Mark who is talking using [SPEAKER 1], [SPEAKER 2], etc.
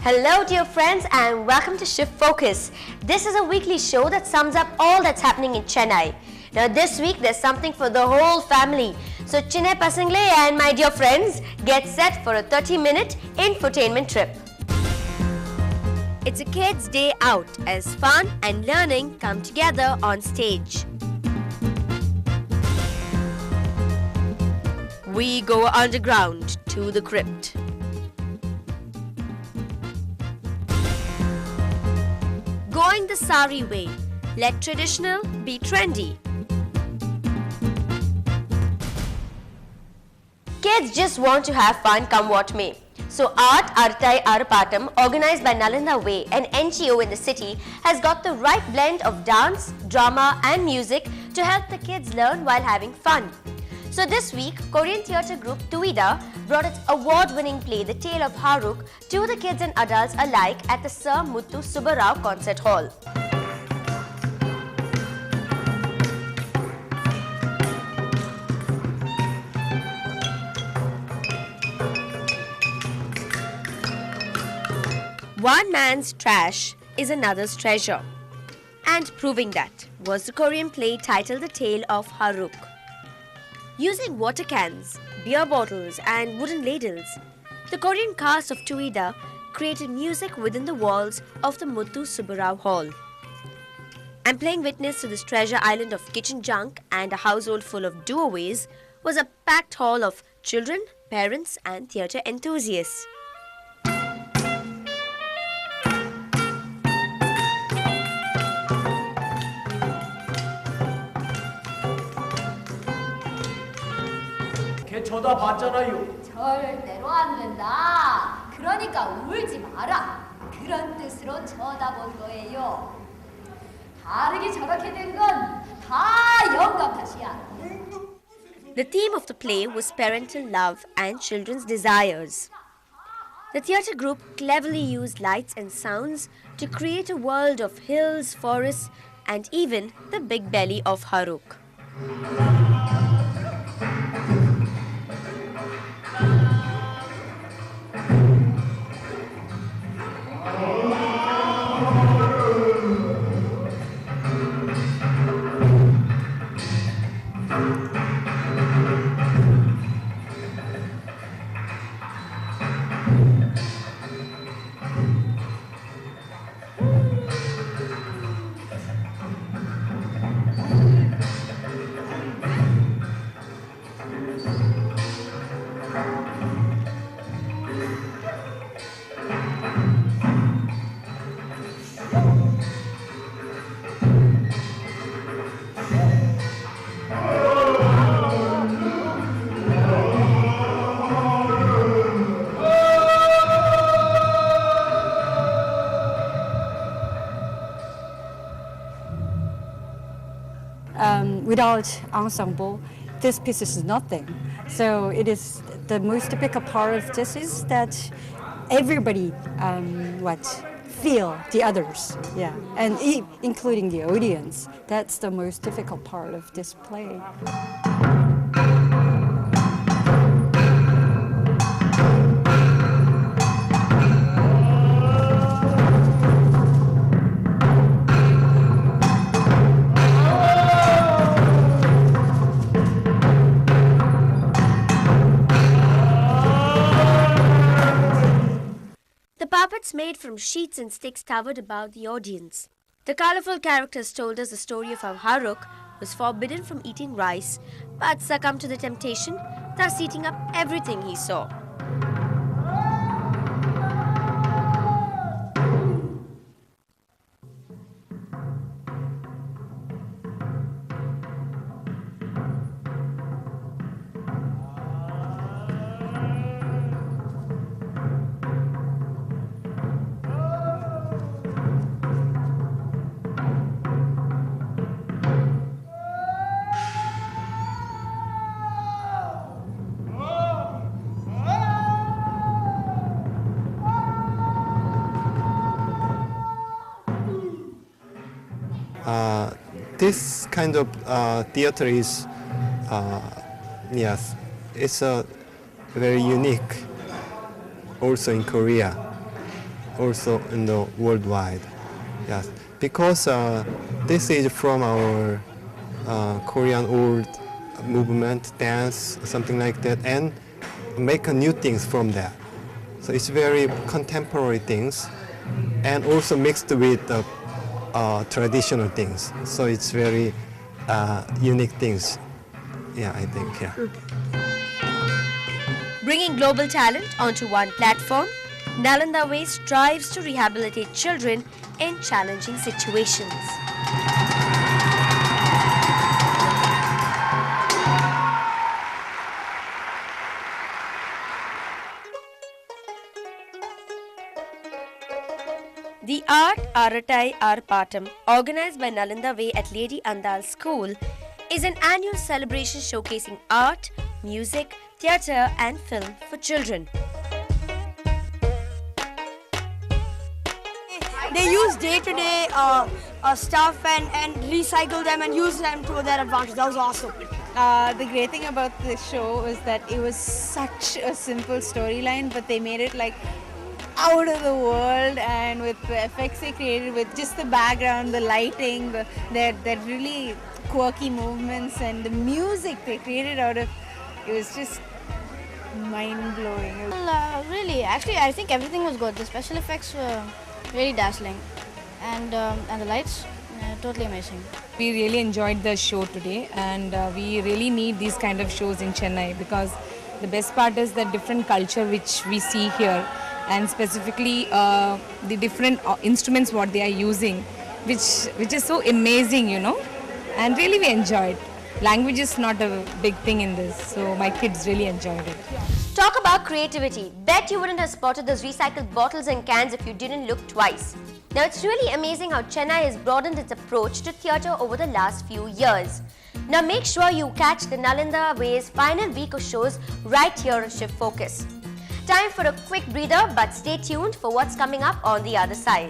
[SPEAKER 1] Hello dear friends and welcome to Shift Focus. This is a weekly show that sums up all that's happening in Chennai. Now this week there's something for the whole family. So Chennai Pasangle and my dear friends, get set for a 30-minute infotainment trip. It's a kids' day out as fun and learning come together on stage. We go underground to the crypt. Going the sari way, let traditional be trendy. Kids just want to have fun come what may. So Art Artai Arapatam, organized by Nalanda Way, an NGO in the city, has got the right blend of dance, drama and music to help the kids learn while having fun. So this week, Korean theatre group Tuida brought its award-winning play The Tale of Haruk to the kids and adults alike at the Sir Muthu Subbarao Concert Hall. One man's trash is another's treasure. And proving that was the Korean play titled The Tale of Haruk. Using water cans, beer bottles and wooden ladles, the Korean cast of Tuida created music within the walls of the Muthu Subbarao Hall. And playing witness to this treasure island of kitchen junk and a household full of do-aways was a packed hall of children, parents and theatre enthusiasts.
[SPEAKER 2] 걔 쳐다봤잖아요.
[SPEAKER 3] 절대로 안 된다. 그러니까 울지 마라. 그런 뜻으로 쳐다본 거예요. 다르게 저렇게 된 건 다 영감 탓이야.
[SPEAKER 1] The theme of the play was parental love and children's desires. The theatre group cleverly used lights and sounds to create a world of hills, forests and even the big belly of Haruk.
[SPEAKER 4] Without ensemble, this piece is nothing. So it is the most typical part of this is that everybody feel the others, yeah, and including the audience. That's the most difficult part of this play.
[SPEAKER 1] Puppets made from sheets and sticks towered above the audience. The colorful characters told us the story of how Haruk was forbidden from eating rice but succumbed to the temptation, thus eating up everything he saw.
[SPEAKER 5] This kind of theater is, yes, it's very unique also in Korea. also in the worldwide. Yes, because this is from our Korean old movement, dance, something like that, and make new things from that. So it's very contemporary things, and also mixed with traditional things. So it's very unique things. Yeah, I think. Yeah.
[SPEAKER 1] Bringing global talent onto one platform, Nalanda Way strives to rehabilitate children in challenging situations. The Art Aratai Arpatam, organized by Nalanda Way at Lady Andal School, is an annual celebration showcasing art, music, theatre and film for children.
[SPEAKER 6] They use day-to-day stuff and recycle them and use them to their advantage. That was awesome.
[SPEAKER 7] The great thing about this show was that it was such a simple storyline, but they made it like out of the world, and with the effects they created, with just the background, the lighting, their really quirky movements, and the music they created out of it was just mind-blowing.
[SPEAKER 8] Well, really, actually, I think everything was good. The special effects were really dazzling, and the lights, totally amazing.
[SPEAKER 9] We really enjoyed the show today, and we really need these kind of shows in Chennai, because the best part is the different culture which we see here, and specifically the different instruments what they are using, which is so amazing, you know, and really we enjoyed. Language is not a big thing in this, so my kids really enjoyed it.
[SPEAKER 1] Talk about creativity. Bet you wouldn't have spotted those recycled bottles and cans if you didn't look twice. Now it's really amazing how Chennai has broadened its approach to theatre over the last few years. Now make sure you catch the Nalanda Way's final week of shows right here on Shift Focus. Time for a quick breather, but stay tuned for what's coming up on the other side.